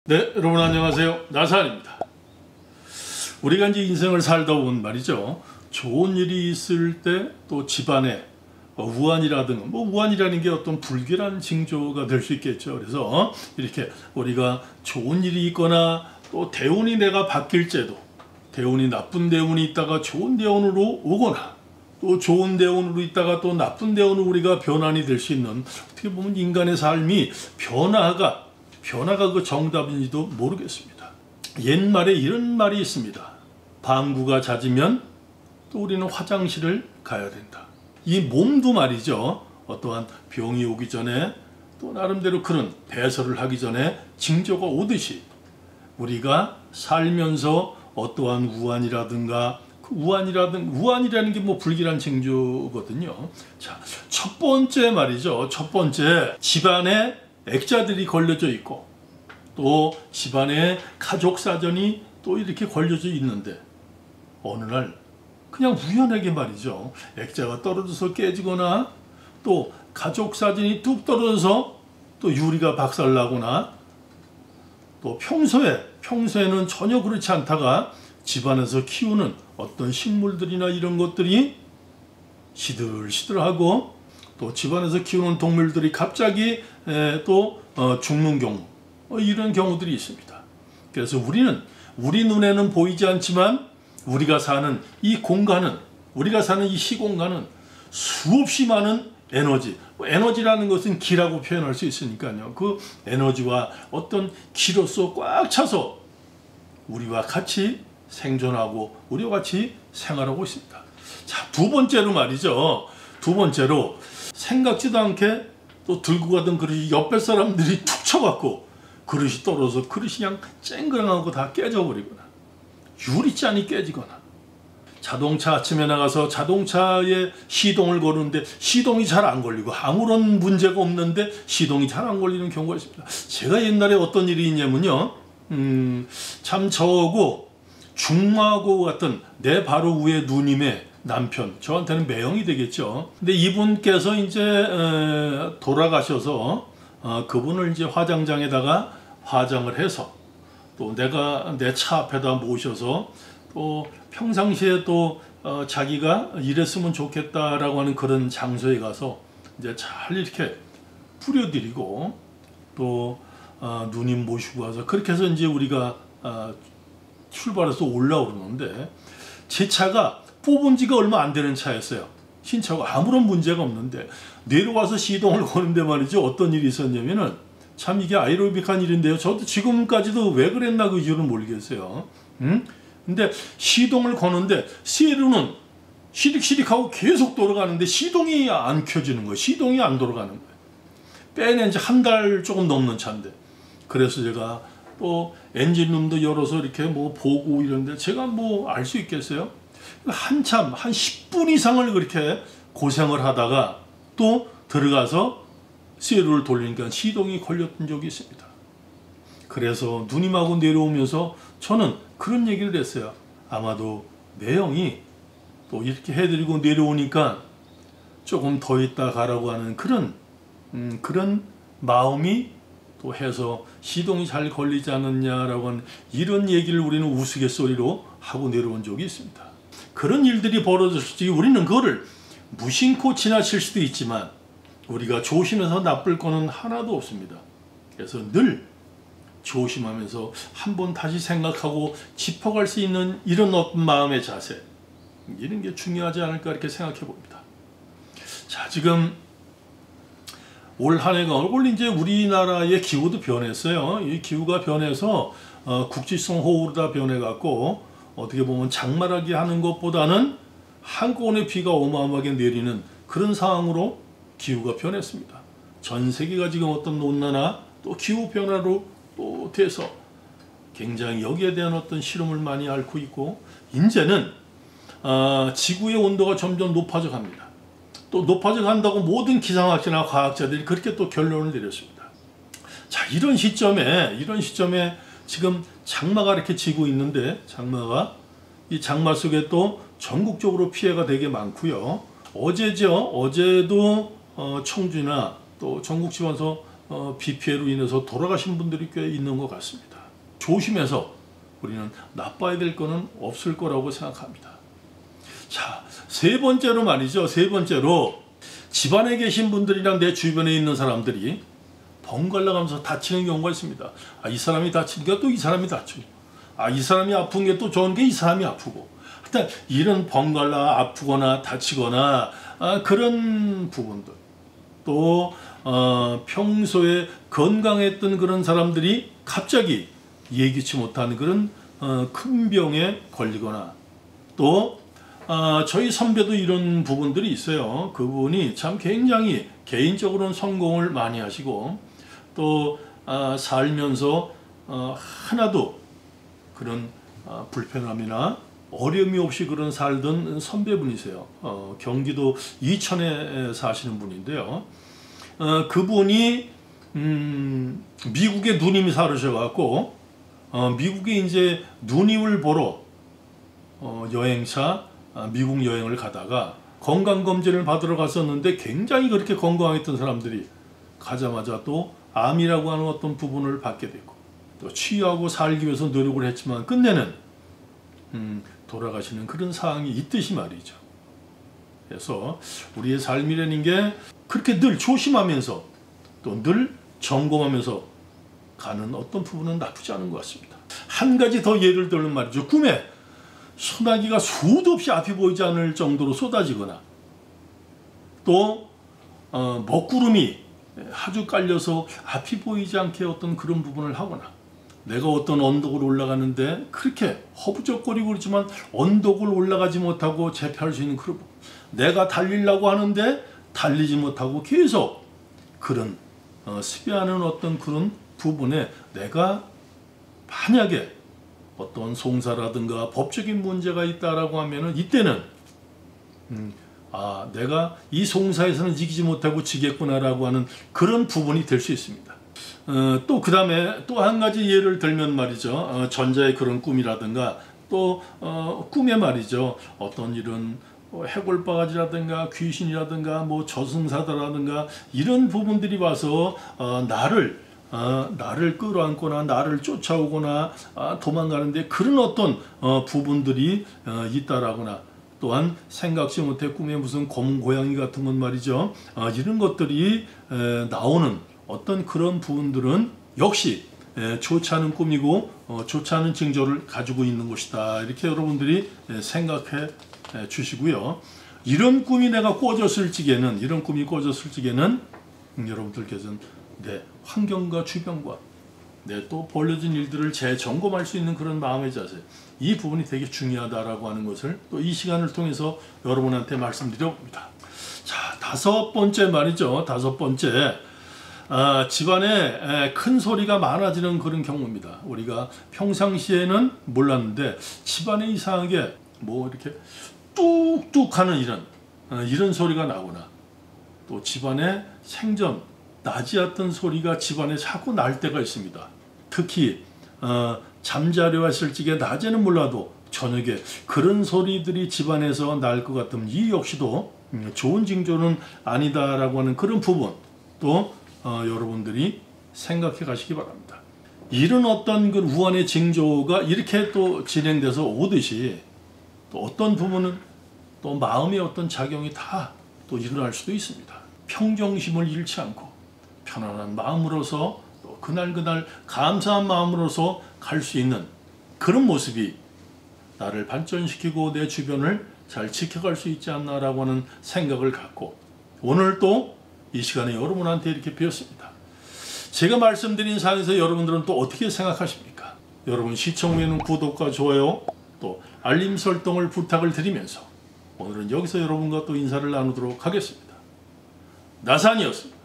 네, 여러분 안녕하세요. 나사입니다. 우리가 이제 인생을 살다 보면 말이죠. 좋은 일이 있을 때 또 집안에 우환이라든가 우환이라는 게 어떤 불길한 징조가 될 수 있겠죠. 그래서 이렇게 우리가 좋은 일이 있거나 또 대운이 내가 바뀔 때도 대운이 나쁜 대운이 있다가 좋은 대운으로 오거나 또 좋은 대운으로 있다가 또 나쁜 대운으로 우리가 변환이 될 수 있는 어떻게 보면 인간의 삶이 변화가 그 정답인지도 모르겠습니다. 옛말에 이런 말이 있습니다. 방구가 잦으면 또 우리는 화장실을 가야 된다. 이 몸도 말이죠. 어떠한 병이 오기 전에 또 나름대로 그런 배설을 하기 전에 징조가 오듯이 우리가 살면서 어떠한 우환이라든가 우환이라는 게 불길한 징조거든요. 자, 첫 번째 말이죠. 첫 번째, 집안에 액자들이 걸려져 있고 또 집안에 가족 사전이 또 이렇게 걸려져 있는데 어느 날 그냥 우연하게 말이죠. 액자가 떨어져서 깨지거나 또 가족 사진이 뚝 떨어져서 또 유리가 박살나거나 또 평소에는 전혀 그렇지 않다가 집안에서 키우는 어떤 식물들이나 이런 것들이 시들시들하고 또 집안에서 키우는 동물들이 갑자기 또 죽는 경우 이런 경우들이 있습니다. 그래서 우리는 우리 눈에는 보이지 않지만 우리가 사는 이 공간은 우리가 사는 이 시공간은 수없이 많은 에너지라는 것은 기라고 표현할 수 있으니까요. 그 에너지와 어떤 기로서 꽉 차서 우리와 같이 생존하고 우리와 같이 생활하고 있습니다. 자, 두 번째로 말이죠. 생각지도 않게 또 들고 가던 그릇이 옆에 사람들이 툭 쳐갖고 그릇이 떨어져서 그릇이 그냥 쨍그랑하고 다 깨져버리거나 유리잔이 깨지거나 자동차 아침에 나가서 자동차에 시동을 거는데 시동이 잘 안 걸리고 아무런 문제가 없는데 시동이 잘 안 걸리는 경우가 있습니다. 제가 옛날에 어떤 일이 있냐면요. 참 저하고 중마고 같은 내 바로 위에 누님의 남편, 저한테는 매형이 되겠죠. 근데 이분께서 이제 돌아가셔서 그분을 이제 화장장에다가 화장을 해서 또 내가 내 차 앞에다 모셔서 또 평상시에 또 자기가 이랬으면 좋겠다라고 하는 그런 장소에 가서 이제 잘 이렇게 뿌려드리고 또 누님 모시고 와서 그렇게 해서 이제 우리가 출발해서 올라오는데 제 차가 뽑은 지가 얼마 안 되는 차였어요. 신차가 아무런 문제가 없는데 내려와서 시동을 거는데 말이죠. 어떤 일이 있었냐면은 참 이게 아이러비한 일인데요. 저도 지금까지도 왜 그랬나 그 이유를 모르겠어요. 근데 시동을 거는데 세루는 시릭시릭하고 계속 돌아가는데 시동이 안 켜지는 거예요. 시동이 안 돌아가는 거예요. 빼낸 지 한 달 조금 넘는 차인데 그래서 제가 또 엔진룸도 열어서 이렇게 보고 이런데 제가 알 수 있겠어요? 한참 한 10분 이상을 그렇게 고생을 하다가 또 들어가서 세루를 돌리니까 시동이 걸렸던 적이 있습니다. 그래서 누님하고 내려오면서 저는 그런 얘기를 했어요. 아마도 매형이 또 이렇게 해드리고 내려오니까 조금 더 있다 가라고 하는 그런 마음이 또 해서 시동이 잘 걸리지 않느냐라고 하는 이런 얘기를 우리는 우스갯소리로 하고 내려온 적이 있습니다. 그런 일들이 벌어졌을 때 우리는 그거를 무심코 지나칠 수도 있지만 우리가 조심해서 나쁠 거는 하나도 없습니다. 그래서 늘 조심하면서 한번 다시 생각하고 짚어갈 수 있는 이런 어떤 마음의 자세 이런 게 중요하지 않을까 이렇게 생각해 봅니다. 자, 지금 올 한 해가 올 이제 우리나라의 기후도 변했어요. 이 기후가 변해서 국지성 호우로 다 변해갖고 어떻게 보면 장마라기 하는 것보다는 한꺼번에 비가 어마어마하게 내리는 그런 상황으로 기후가 변했습니다. 전 세계가 지금 어떤 온난화 또 기후 변화로 또 돼서 굉장히 여기에 대한 어떤 실험을 많이 앓고 있고 이제는 지구의 온도가 점점 높아져 갑니다. 또 높아져 간다고 모든 기상학자나 과학자들이 그렇게 또 결론을 내렸습니다. 자, 이런 시점에 지금 장마가 이렇게 지고 있는데 이 장마 속에 또 전국적으로 피해가 되게 많고요. 어제도 청주나 또 전국 지방에서 비 피해로 인해서 돌아가신 분들이 꽤 있는 것 같습니다. 조심해서 우리는 나빠야 될 거는 없을 거라고 생각합니다. 자, 세 번째로 말이죠. 세 번째로 집안에 계신 분들이랑 내 주변에 있는 사람들이 번갈아 가면서 다치는 경우가 있습니다. 이 사람이 다치니까 또 이 사람이 다치고, 이 사람이 아픈 게 또 좋은 게 이 사람이 아프고, 하여튼 이런 번갈아 아프거나 다치거나 그런 부분들, 또 평소에 건강했던 그런 사람들이 갑자기 예기치 못한 그런 큰 병에 걸리거나, 또 저희 선배도 이런 부분들이 있어요. 그분이 참 굉장히 개인적으로는 성공을 많이 하시고, 또 살면서 하나도 그런 불편함이나 어려움이 없이 그런 살던 선배분이세요. 경기도 이천에 사시는 분인데요. 그분이 미국에 누님이 살으셔갖고 미국에 이제 누님을 보러 여행차 미국 여행을 가다가 건강검진을 받으러 갔었는데, 굉장히 그렇게 건강했던 사람들이 가자마자 또 암이라고 하는 어떤 부분을 받게 됐고, 또 치유하고 살기 위해서 노력을 했지만 끝내는 돌아가시는 그런 상황이 있듯이 말이죠. 그래서 우리의 삶이라는 게 그렇게 늘 조심하면서 또 늘 점검하면서 가는 어떤 부분은 나쁘지 않은 것 같습니다. 한 가지 더 예를 들면 말이죠. 꿈에 소나기가 수도 없이 앞이 보이지 않을 정도로 쏟아지거나, 또 먹구름이 아주 깔려서 앞이 보이지 않게 어떤 그런 부분을 하거나, 내가 어떤 언덕을 올라가는데 그렇게 허부적거리고 그렇지만 언덕을 올라가지 못하고 재패할 수 있는 그런 부분, 내가 달리려고 하는데 달리지 못하고 계속 그런 습여하는 어떤 그런 부분에 내가 만약에 어떤 송사라든가 법적인 문제가 있다라고 하면은, 이때는 내가 이 송사에서는 이기지 못하고 지겠구나라고 하는 그런 부분이 될 수 있습니다. 또 그 다음에 또 한 가지 예를 들면 말이죠. 전자의 그런 꿈이라든가, 또 꿈에 말이죠. 어떤 이런 해골바가지라든가 귀신이라든가 뭐 저승사자라든가 이런 부분들이 와서 나를 끌어안거나 나를 쫓아오거나 도망가는데 그런 어떤 부분들이 있다라거나, 또한 생각지 못해 꿈에 무슨 검은 고양이 같은 건 말이죠. 이런 것들이 나오는 어떤 그런 부분들은 역시 좋지 않은 꿈이고 좋지 않은 징조를 가지고 있는 것이다. 이렇게 여러분들이 생각해 주시고요. 이런 꿈이 내가 꿔졌을 적에는, 여러분들께서는 내 환경과 주변과 내 또 벌어진 일들을 재점검할 수 있는 그런 마음의 자세, 이 부분이 되게 중요하다라고 하는 것을 또 이 시간을 통해서 여러분한테 말씀드려봅니다. 자, 다섯 번째 말이죠. 다섯 번째, 집안에 큰 소리가 많아지는 그런 경우입니다. 우리가 평상시에는 몰랐는데 집안에 이상하게 뭐 이렇게 뚝뚝 하는 이런 소리가 나거나, 또 집안에 생전 나지 않던 소리가 집안에 자꾸 날 때가 있습니다. 특히 잠자려 했을 적에 낮에는 몰라도 저녁에 그런 소리들이 집안에서 날 것 같으면 이 역시도 좋은 징조는 아니다라고 하는 그런 부분, 또 여러분들이 생각해 가시기 바랍니다. 이런 어떤 그 우환의 징조가 이렇게 또 진행돼서 오듯이, 또 어떤 부분은 또 마음의 어떤 작용이 다 또 일어날 수도 있습니다. 평정심을 잃지 않고 편안한 마음으로서, 또 그날 감사한 마음으로서 갈 수 있는 그런 모습이 나를 발전시키고 내 주변을 잘 지켜갈 수 있지 않나라고 하는 생각을 갖고, 오늘 또 이 시간에 여러분한테 이렇게 배웠습니다. 제가 말씀드린 사항에서 여러분들은 또 어떻게 생각하십니까? 여러분 시청 후에는 구독과 좋아요, 또 알림 설정을 부탁을 드리면서 오늘은 여기서 여러분과 또 인사를 나누도록 하겠습니다. 나산이었습니다.